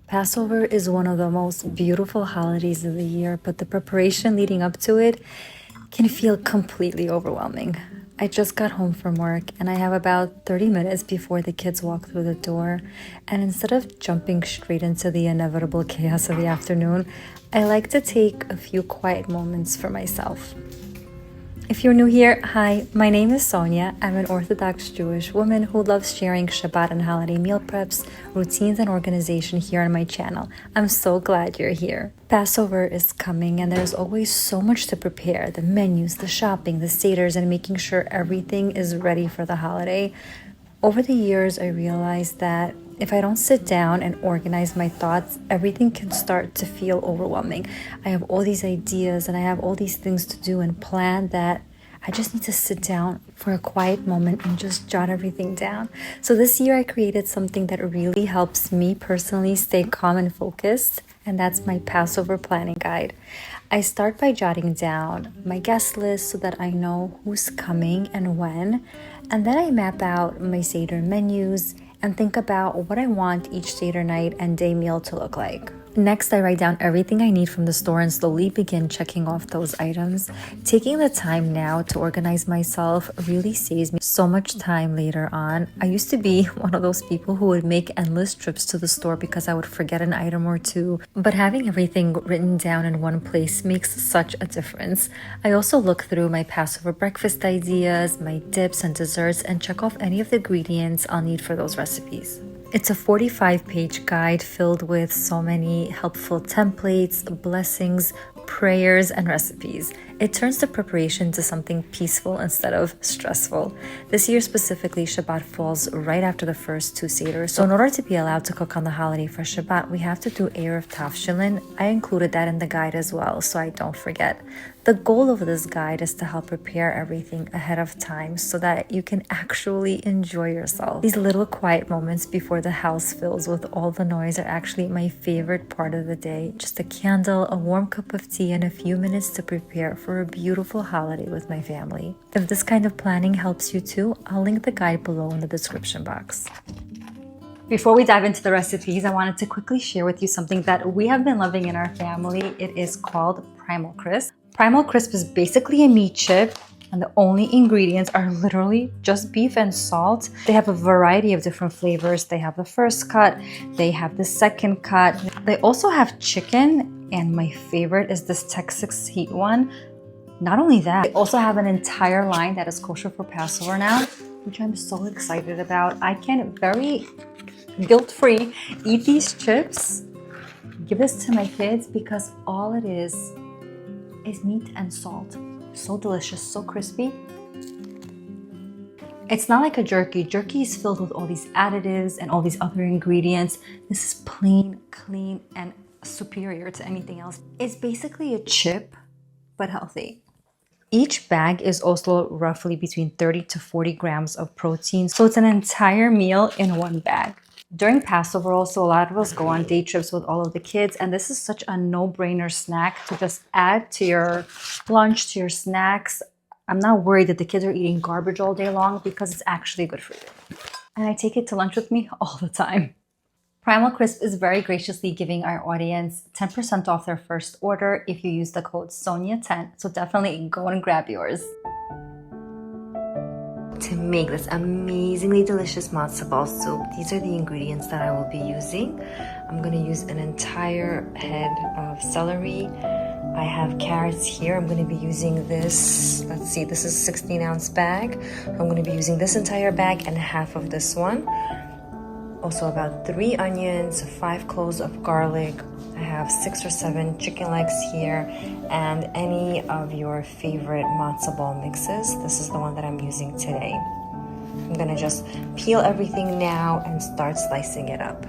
Passover is one of the most beautiful holidays of the year, but the preparation leading up to it can feel completely overwhelming. I just got home from work and I have about 30 minutes before the kids walk through the door. And instead of jumping straight into the inevitable chaos of the afternoon, I like to take a few quiet moments for myself. If you're new here, hi, my name is Sonya. I'm an Orthodox Jewish woman who loves sharing Shabbat and holiday meal preps, routines, and organization here on my channel. I'm so glad you're here. Passover is coming and there's always so much to prepare. The menus, the shopping, the Seders, and making sure everything is ready for the holiday. Over the years, I realized that if I don't sit down and organize my thoughts, everything can start to feel overwhelming. I have all these ideas and I have all these things to do and plan that I just need to sit down for a quiet moment and just jot everything down. So this year I created something that really helps me personally stay calm and focused, and that's my Passover planning guide. I start by jotting down my guest list so that I know who's coming and when, and then I map out my Seder menus and think about what I want each Seder night and day meal to look like. Next, I write down everything I need from the store and slowly begin checking off those items. Taking the time now to organize myself really saves me so much time later on. I used to be one of those people who would make endless trips to the store because I would forget an item or two, but having everything written down in one place makes such a difference. I also look through my Passover breakfast ideas, my dips and desserts, and check off any of the ingredients I'll need for those recipes. It's a 45-page guide filled with so many helpful templates, blessings, prayers, and recipes. It turns the preparation to something peaceful instead of stressful. This year specifically, Shabbat falls right after the first two Seders. So in order to be allowed to cook on the holiday for Shabbat, we have to do Erev Tafshilin. I included that in the guide as well, so I don't forget. The goal of this guide is to help prepare everything ahead of time so that you can actually enjoy yourself. These little quiet moments before the house fills with all the noise are actually my favorite part of the day. Just a candle, a warm cup of tea, and a few minutes to prepare for a beautiful holiday with my family. If this kind of planning helps you too, I'll link the guide below in the description box. Before we dive into the recipes, I wanted to quickly share with you something that we have been loving in our family. It is called Primal Krisp. Primal Krisp is basically a meat chip, and the only ingredients are literally just beef and salt. They have a variety of different flavors. They have the first cut, they have the second cut. They also have chicken, and my favorite is this Texas heat one. Not only that, they also have an entire line that is kosher for Passover now, which I'm so excited about. I can very guilt-free eat these chips, give this to my kids, because all it is meat and salt. So delicious, so crispy. It's not like a jerky. Jerky is filled with all these additives and all these other ingredients. This is plain, clean, and superior to anything else. It's basically a chip, but healthy. Each bag is also roughly between 30 to 40 grams of protein, so it's an entire meal in one bag. During Passover also, a lot of us go on day trips with all of the kids, and this is such a no-brainer snack to just add to your lunch, to your snacks. I'm not worried that the kids are eating garbage all day long because it's actually good for you. And I take it to lunch with me all the time. Primal Krisp is very graciously giving our audience 10% off their first order if you use the code SONYA10, so definitely go and grab yours. To make this amazingly delicious matzo ball soup, these are the ingredients that I will be using. I'm going to use an entire head of celery. I have carrots here. I'm going to be using this, let's see, this is a 16-ounce bag. I'm going to be using this entire bag and half of this one. Also about 3 onions, 5 cloves of garlic. I have 6 or 7 chicken legs here, and any of your favorite matzo ball mixes. This is the one that I'm using today. I'm gonna just peel everything now and start slicing it up.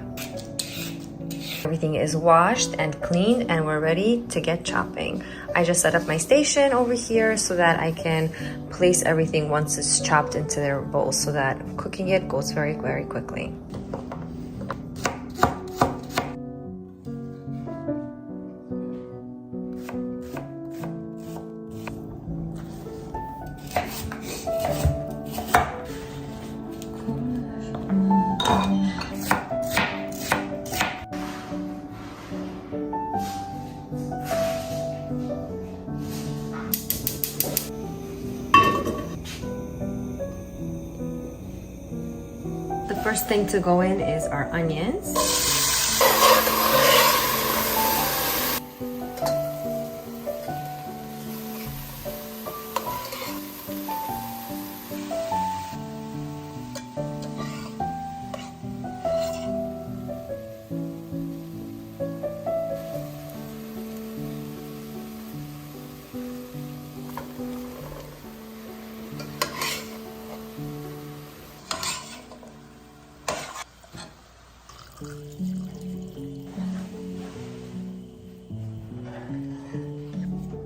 Everything is washed and cleaned and we're ready to get chopping. I just set up my station over here so that I can place everything once it's chopped into their bowl so that cooking it goes very, very quickly. First thing to go in is our onions.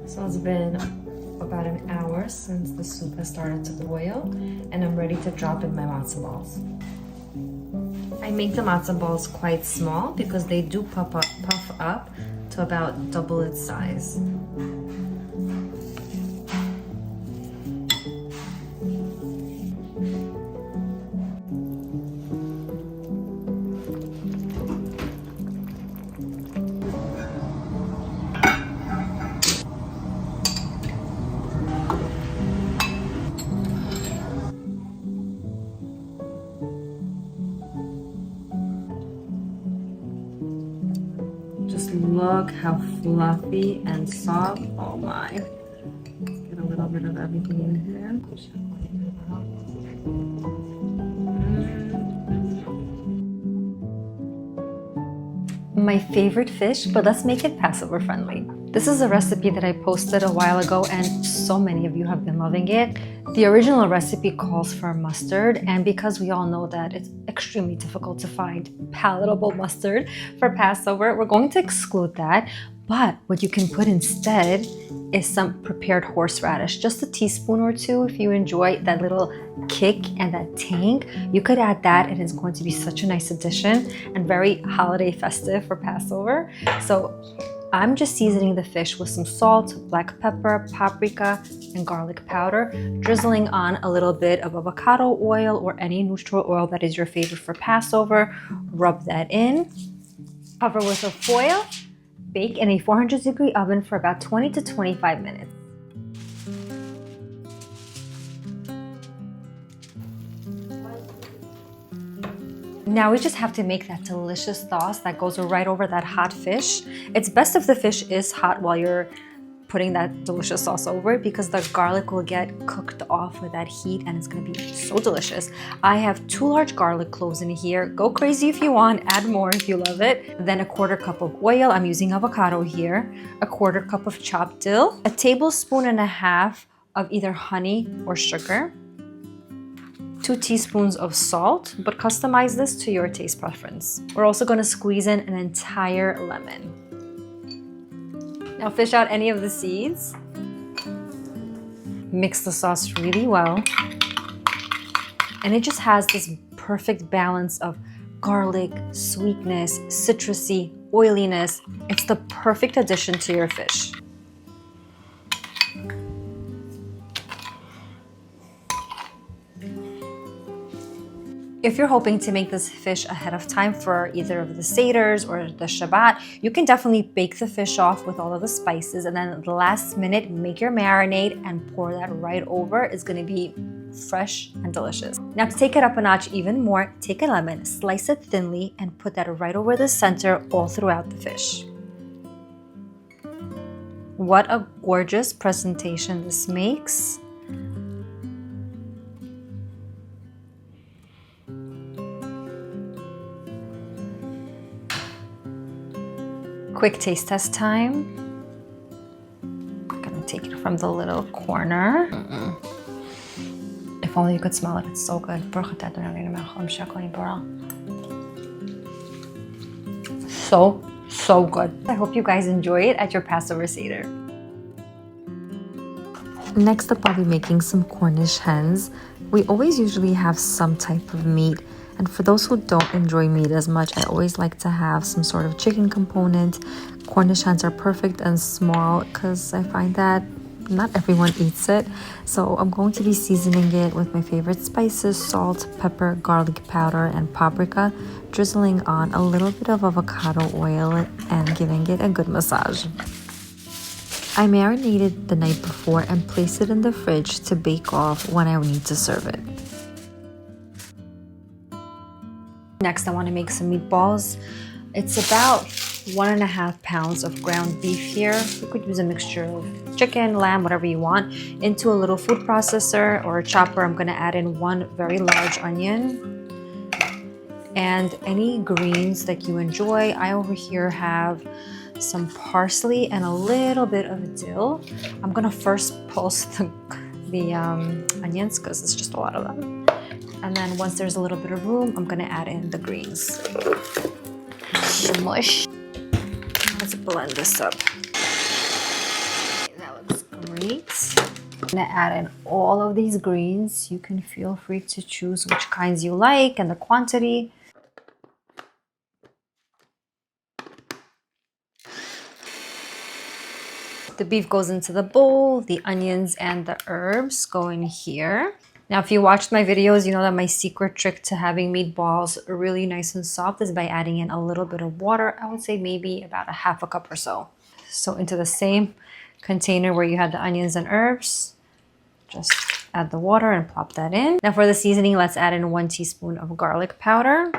So it's been about an hour since the soup has started to boil, and I'm ready to drop in my matzo balls. I make the matzo balls quite small because they do puff up to about double its size. Look how fluffy and soft. Oh my. Let's get a little bit of everything in here. My favorite fish, but let's make it Passover friendly. This is a recipe that I posted a while ago and so many of you have been loving it. The original recipe calls for mustard, and because we all know that it's extremely difficult to find palatable mustard for Passover, we're going to exclude that. But what you can put instead is some prepared horseradish, just a teaspoon or two. If you enjoy that little kick and that tang, you could add that, and it's going to be such a nice addition and very holiday festive for Passover. So I'm just seasoning the fish with some salt, black pepper, paprika, and garlic powder, drizzling on a little bit of avocado oil or any neutral oil that is your favorite for Passover. Rub that in, cover with a foil, bake in a 400-degree oven for about 20 to 25 minutes. Now we just have to make that delicious sauce that goes right over that hot fish. It's best if the fish is hot while you're putting that delicious sauce over it, because the garlic will get cooked off with that heat and it's gonna be so delicious. I have 2 large garlic cloves in here. Go crazy if you want, add more if you love it. Then a 1/4 cup of oil, I'm using avocado here, a 1/4 cup of chopped dill, a 1.5 tablespoons of either honey or sugar, 2 teaspoons of salt, but customize this to your taste preference. We're also gonna squeeze in an entire lemon. Now fish out any of the seeds. Mix the sauce really well. And it just has this perfect balance of garlic, sweetness, citrusy, oiliness. It's the perfect addition to your fish. If you're hoping to make this fish ahead of time for either of the Seders or the Shabbat, you can definitely bake the fish off with all of the spices, and then at the last minute, make your marinade and pour that right over. It's gonna be fresh and delicious. Now to take it up a notch even more, take a lemon, slice it thinly, and put that right over the center all throughout the fish. What a gorgeous presentation this makes. Quick taste test time. I'm gonna take it from the little corner. If only you could smell it, it's so good. So good. I hope you guys enjoy it at your Passover Seder. Next up, I'll be making some Cornish hens. We always usually have some type of meat. And for those who don't enjoy meat as much, I always like to have some sort of chicken component. Cornish hens are perfect and small because I find that not everyone eats it. So I'm going to be seasoning it with my favorite spices, salt, pepper, garlic powder, and paprika, drizzling on a little bit of avocado oil and giving it a good massage. I marinated the night before and placed it in the fridge to bake off when I need to serve it. Next, I want to make some meatballs. It's about 1.5 pounds of ground beef here. You could use a mixture of chicken, lamb, whatever you want. Into a little food processor or a chopper, I'm gonna add in 1 very large onion and any greens that you enjoy. I over here have some parsley and a little bit of dill. I'm gonna first pulse the onions because it's just a lot of them. And then once there's a little bit of room, I'm gonna add in the greens. Smush. Let's blend this up. That looks great. I'm gonna add in all of these greens. You can feel free to choose which kinds you like and the quantity. The beef goes into the bowl, the onions and the herbs go in here. Now, if you watched my videos, you know that my secret trick to having meatballs really nice and soft is by adding in a little bit of water. I would say maybe about 1/2 cup or so. So into the same container where you had the onions and herbs, just add the water and plop that in. Now for the seasoning, let's add in 1 teaspoon of garlic powder,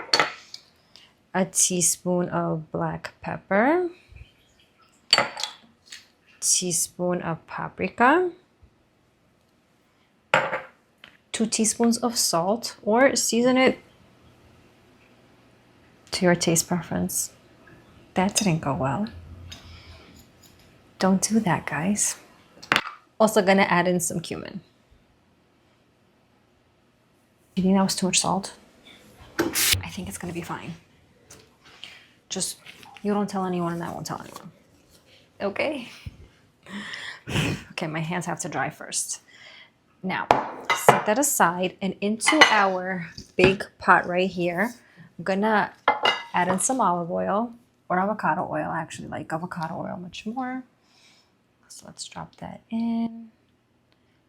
a teaspoon of black pepper, teaspoon of paprika, 2 teaspoons of salt, or season it to your taste preference. That didn't go well. Don't do that, guys. Also gonna add in some cumin. You think that was too much salt? I think it's gonna be fine. Just, you don't tell anyone and I won't tell anyone. Okay? Okay, my hands have to dry first. Now, set that aside, and into our big pot right here, I'm gonna add in some olive oil or avocado oil. I actually like avocado oil much more. So let's drop that in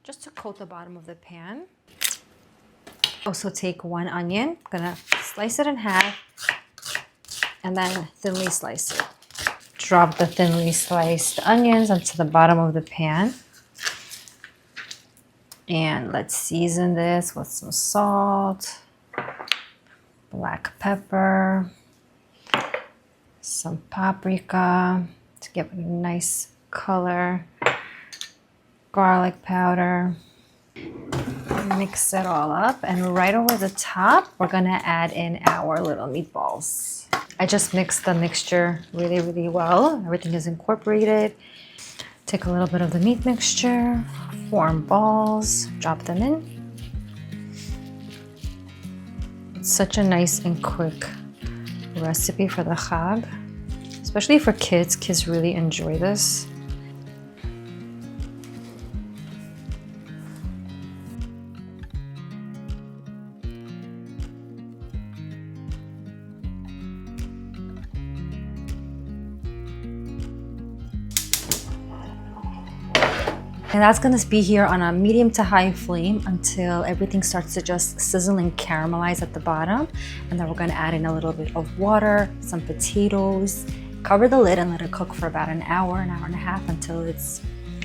just to coat the bottom of the pan. Also take 1 onion, I'm gonna slice it in half and then thinly slice it. Drop the thinly sliced onions onto the bottom of the pan. And let's season this with some salt, black pepper, some paprika to give it a nice color, garlic powder. Mix it all up, and right over the top, we're gonna add in our little meatballs. I just mixed the mixture really, really well. Everything is incorporated. Take a little bit of the meat mixture, form balls, drop them in. It's such a nice and quick recipe for the Chag, especially for kids. Kids really enjoy this. And that's gonna be here on a medium to high flame until everything starts to just sizzle and caramelize at the bottom. And then we're gonna add in a little bit of water, some potatoes, cover the lid and let it cook for about an hour and a half until it's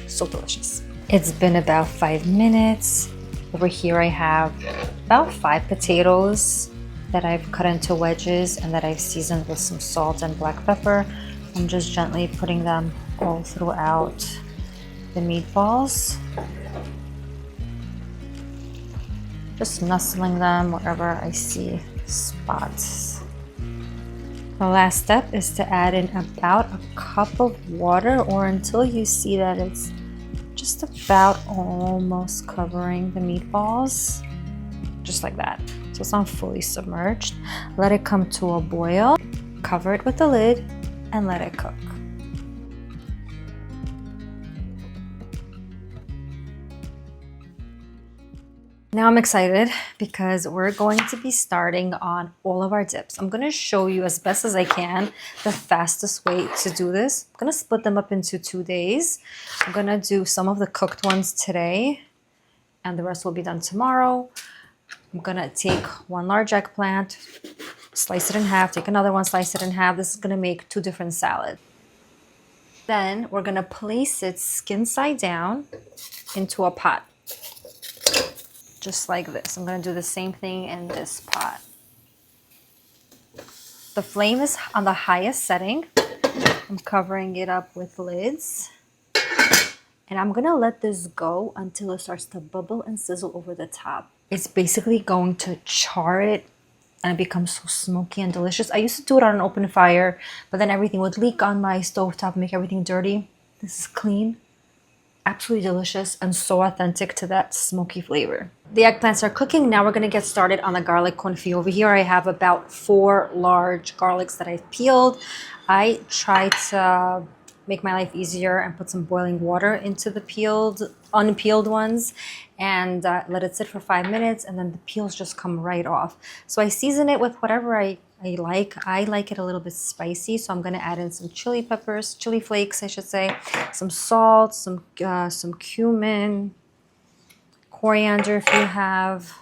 so delicious. It's been about 5 minutes. Over here I have about 5 potatoes that I've cut into wedges and that I've seasoned with some salt and black pepper. I'm just gently putting them all throughout the meatballs, just nestling them wherever I see spots. The last step is to add in about a cup of water, or until you see that it's just about almost covering the meatballs, just like that. So it's not fully submerged. Let it come to a boil, cover it with the lid, and let it cook. Now I'm excited because we're going to be starting on all of our dips. I'm going to show you as best as I can the fastest way to do this. I'm going to split them up into 2 days. I'm going to do some of the cooked ones today and the rest will be done tomorrow. I'm going to take 1 large eggplant, slice it in half, take another one, slice it in half. This is going to make 2 different salads. Then we're going to place it skin side down into a pot. Just like this. I'm going to do the same thing in this pot. The flame is on the highest setting. I'm covering it up with lids. And I'm gonna let this go until it starts to bubble and sizzle over the top. It's basically going to char it and it becomes so smoky and delicious. I used to do it on an open fire, but then everything would leak on my stovetop, make everything dirty. This is clean, absolutely delicious, and so authentic to that smoky flavor. The eggplants are cooking. Now we're gonna get started on the garlic confit. Over here I have about 4 large garlics that I've peeled. I try to make my life easier and put some boiling water into the unpeeled ones and let it sit for 5 minutes, and then the peels just come right off. So I season it with whatever I like. I like it a little bit spicy, so I'm gonna add in some chili peppers, chili flakes, I should say, some salt, some cumin, coriander if you have,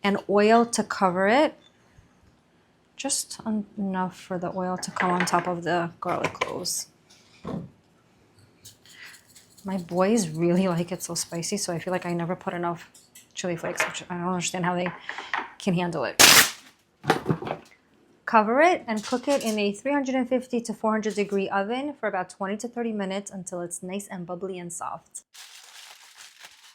and oil to cover it. Just enough for the oil to come on top of the garlic cloves. My boys really like it so spicy, so I feel like I never put enough chili flakes, which I don't understand how they can handle it. Cover it and cook it in a 350 to 400 degree oven for about 20 to 30 minutes until it's nice and bubbly and soft.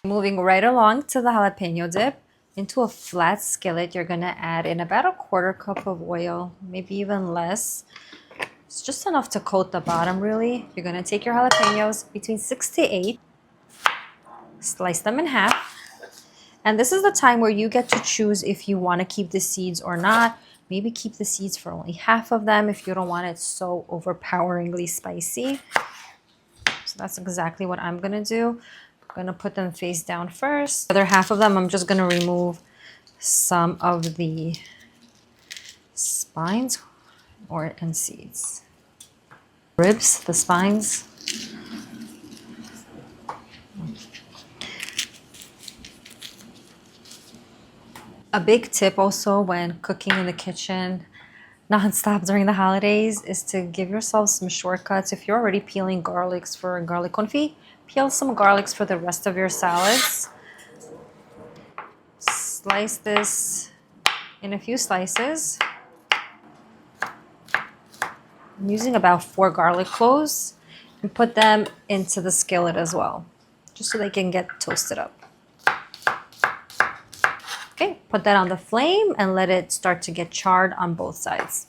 Moving right along to the jalapeno dip. Into a flat skillet, you're gonna add in about a 1/4 cup of oil, maybe even less. It's just enough to coat the bottom, really. You're gonna take your jalapenos, between 6 to 8, slice them in half. And this is the time where you get to choose if you wanna keep the seeds or not. Maybe keep the seeds for only half of them if you don't want it so overpoweringly spicy. So that's exactly what I'm gonna do. I'm gonna put them face down first. The other half of them, I'm just gonna remove some of the spines and seeds. Ribs, the spines. A big tip also when cooking in the kitchen non-stop during the holidays is to give yourself some shortcuts. If you're already peeling garlics for garlic confit, peel some garlics for the rest of your salads. Slice this in a few slices. I'm using about 4 garlic cloves and put them into the skillet as well, just so they can get toasted up. Okay, put that on the flame and let it start to get charred on both sides.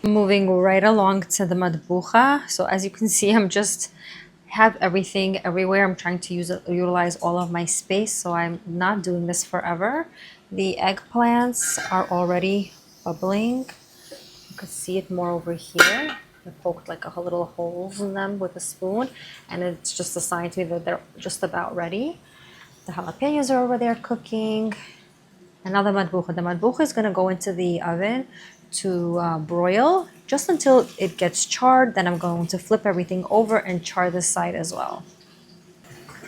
Moving right along to the matbucha. So as you can see, I'm just have everything everywhere. I'm trying to utilize all of my space, so I'm not doing this forever. The eggplants are already bubbling. You can see it more over here. I poked like a little holes in them with a spoon, and it's just a sign to me that they're just about ready. The jalapenos are over there cooking. And now the matbucha. The matbucha is going to go into the oven to broil just until it gets charred. Then I'm going to flip everything over and char this side as well.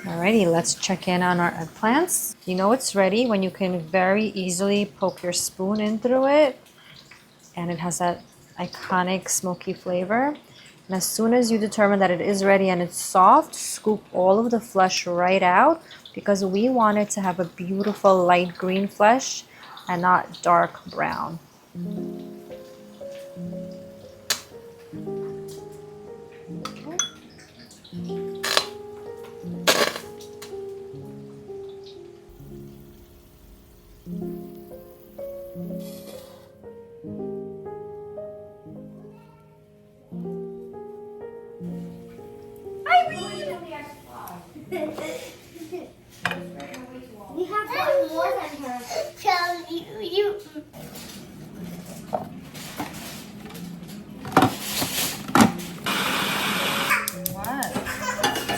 Alrighty, let's check in on our eggplants. You know it's ready when you can very easily poke your spoon in through it, and it has that iconic smoky flavor. And as soon as you determine that it is ready and it's soft, scoop all of the flesh right out, because we want it to have a beautiful light green flesh and not dark brown. We have one more than her. Tell you. What?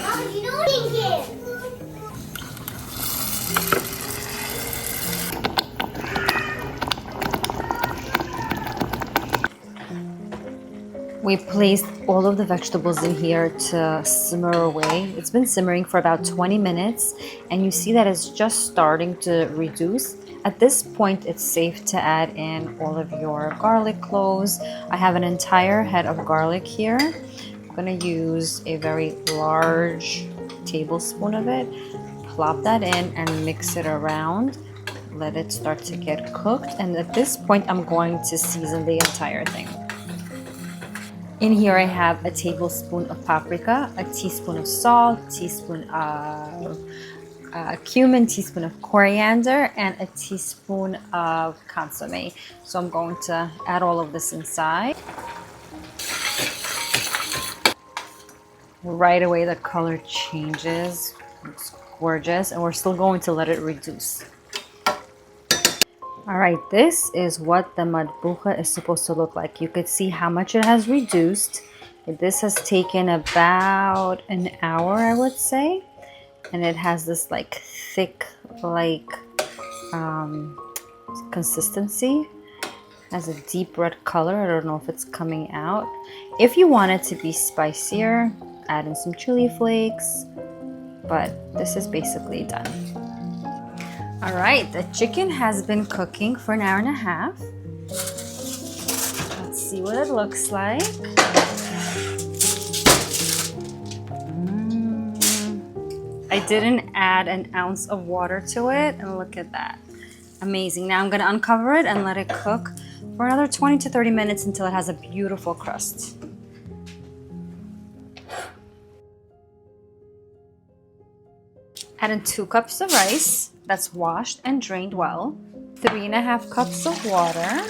Mom, you know what it is? We placed all of the vegetables in here to simmer away. It's been simmering for about 20 minutes, and you see that it's just starting to reduce. At this point, it's safe to add in all of your garlic cloves. I have an entire head of garlic here. I'm gonna use a very large tablespoon of it. Plop that in and mix it around. let it start to get cooked. And at this point, I'm going to season the entire thing. In here, I have a tablespoon of paprika, a teaspoon of salt, teaspoon of cumin, teaspoon of coriander, and a teaspoon of consomme. So I'm going to add all of this inside. Right away, the color changes. It's gorgeous, and we're still going to let it reduce. All right, this is what the matbucha is supposed to look like. You could see how much it has reduced. This has taken about an hour, I would say. And it has this like thick, like consistency. It has a deep red color. I don't know if it's coming out. If you want it to be spicier, add in some chili flakes. But this is basically done. All right, the chicken has been cooking for an hour and a half. Let's see what it looks like. I didn't add an ounce of water to it, and look at that. Amazing. Now I'm gonna uncover it and let it cook for another 20 to 30 minutes until it has a beautiful crust. Add in 2 cups of rice that's washed and drained well, 3.5 cups of water,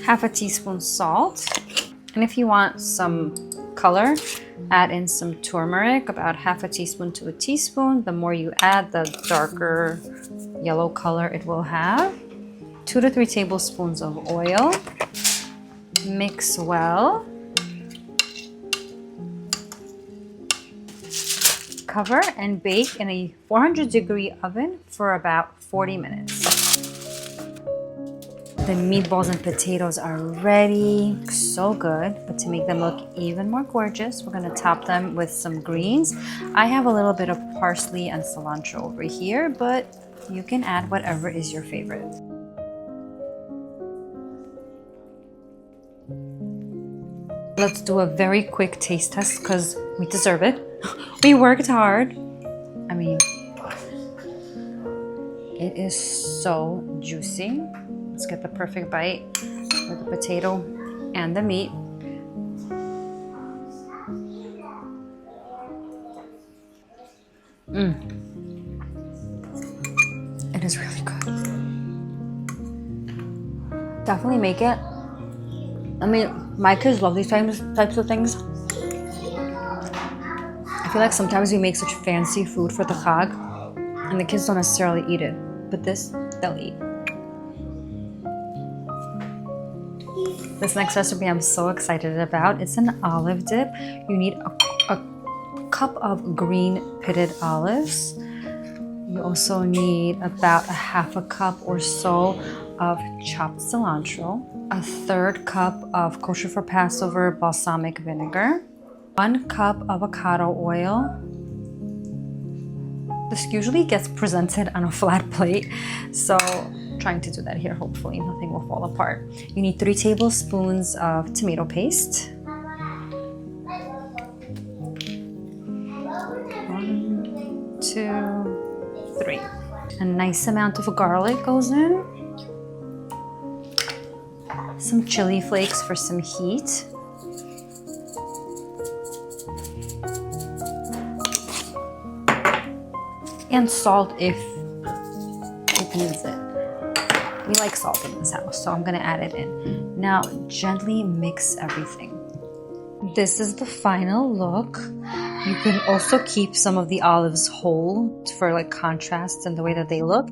half a teaspoon salt, and if you want some color, add in some turmeric, about half a teaspoon to a teaspoon. The more you add, the darker yellow color it will have. 2 to 3 tablespoons of oil. Mix well. Cover and bake in a 400-degree oven for about 40 minutes. The meatballs and potatoes are ready. So good. But to make them look even more gorgeous, we're going to top them with some greens. I have a little bit of parsley and cilantro over here, but you can add whatever is your favorite. Let's do a very quick taste test because we deserve it. We worked hard. I mean, it is so juicy. Let's get the perfect bite with the potato and the meat. It is really good. Definitely make it. I mean, my kids love these types of things. I feel like sometimes we make such fancy food for the Chag, and the kids don't necessarily eat it. But this, they'll eat. This next recipe I'm so excited about. It's an olive dip. You need a cup of green pitted olives. You also need about a half a cup or so of chopped cilantro, a 1/3 cup of Kosher for Passover balsamic vinegar, 1 cup avocado oil. This usually gets presented on a flat plate, so trying to do that here. Hopefully nothing will fall apart. You need 3 tablespoons of tomato paste, 1, 2, 3. A nice amount of garlic goes in, some chili flakes for some heat, and salt if it needs it. We like salt in this house, so I'm gonna add it in. Now gently mix everything. This is the final look. You can also keep some of the olives whole for like contrast and the way that they look.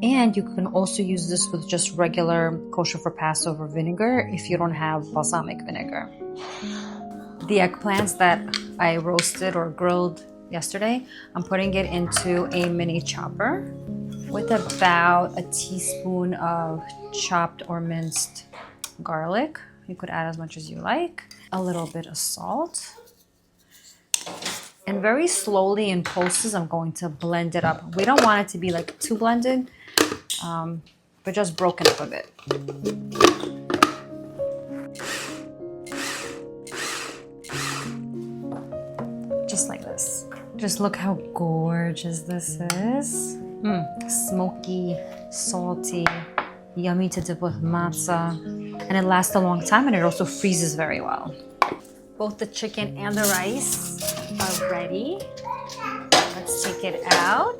And you can also use this with just regular Kosher for Passover vinegar if you don't have balsamic vinegar. The eggplants that I roasted or grilled yesterday, I'm putting it into a mini chopper with about a teaspoon of chopped or minced garlic. You could add as much as you like. A little bit of salt. And very slowly in pulses, I'm going to blend it up. We don't want it to be like too blended, but just broken up a bit. Just like this. Just look how gorgeous this is. Smoky, salty, yummy to dip with matzah, and it lasts a long time and it also freezes very well. Both the chicken and the rice are ready. Let's take it out.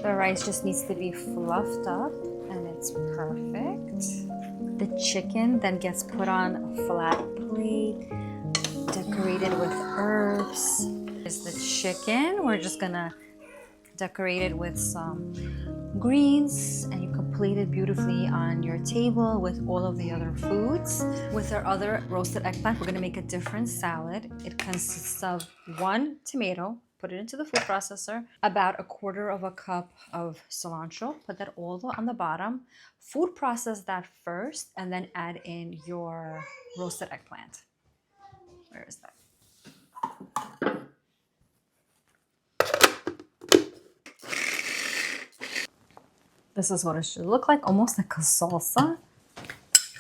The rice just needs to be fluffed up and it's perfect. The chicken then gets put on a flat plate, decorated with herbs. Here's the chicken. We're just gonna decorate it with some greens, and you can plate it beautifully on your table with all of the other foods. With our other roasted eggplant, we're gonna make a different salad. It consists of 1 tomato, put it into the food processor, about 1/4 cup of cilantro, put that all on the bottom, food process that first, and then add in your roasted eggplant. Where is that? This is what it should look like, almost like a salsa.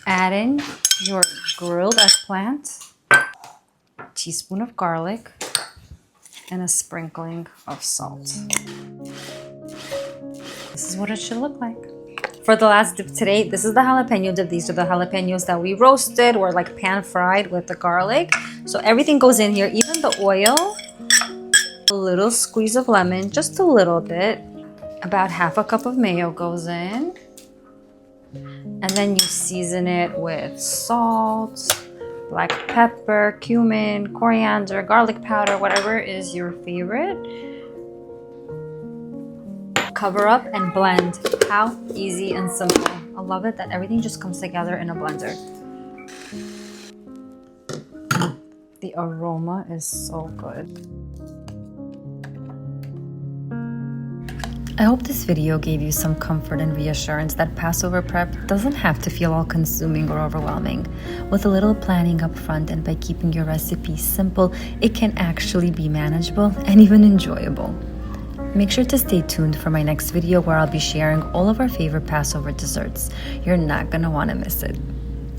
Add in your grilled eggplant, a teaspoon of garlic, and a sprinkling of salt. This is what it should look like. For the last dip today, this is the jalapeno dip. These are the jalapenos that we roasted or like pan fried with the garlic. So everything goes in here, even the oil, a little squeeze of lemon, just a little bit. About 1/2 cup of mayo goes in. And then you season it with salt, black pepper, cumin, coriander, garlic powder, whatever is your favorite. Cover up and blend. How easy and simple. I love it that everything just comes together in a blender. The aroma is so good. I hope this video gave you some comfort and reassurance that Passover prep doesn't have to feel all-consuming or overwhelming. With a little planning up front and by keeping your recipes simple, it can actually be manageable and even enjoyable. Make sure to stay tuned for my next video where I'll be sharing all of our favorite Passover desserts. You're not gonna wanna miss it.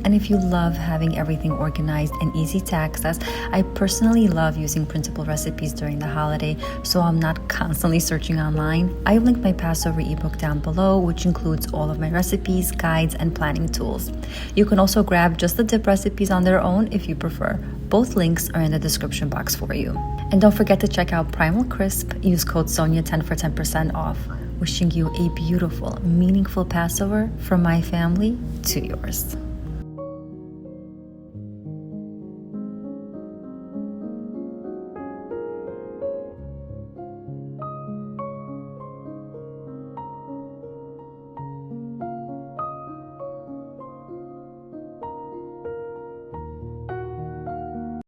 And if you love having everything organized and easy to access, I personally love using printable recipes during the holiday, so I'm not constantly searching online. I've linked my Passover ebook down below, which includes all of my recipes, guides, and planning tools. You can also grab just the dip recipes on their own if you prefer. Both links are in the description box for you. And don't forget to check out Primal Krisp. Use code Sonya 10 for 10% off. Wishing you a beautiful, meaningful Passover from my family to yours.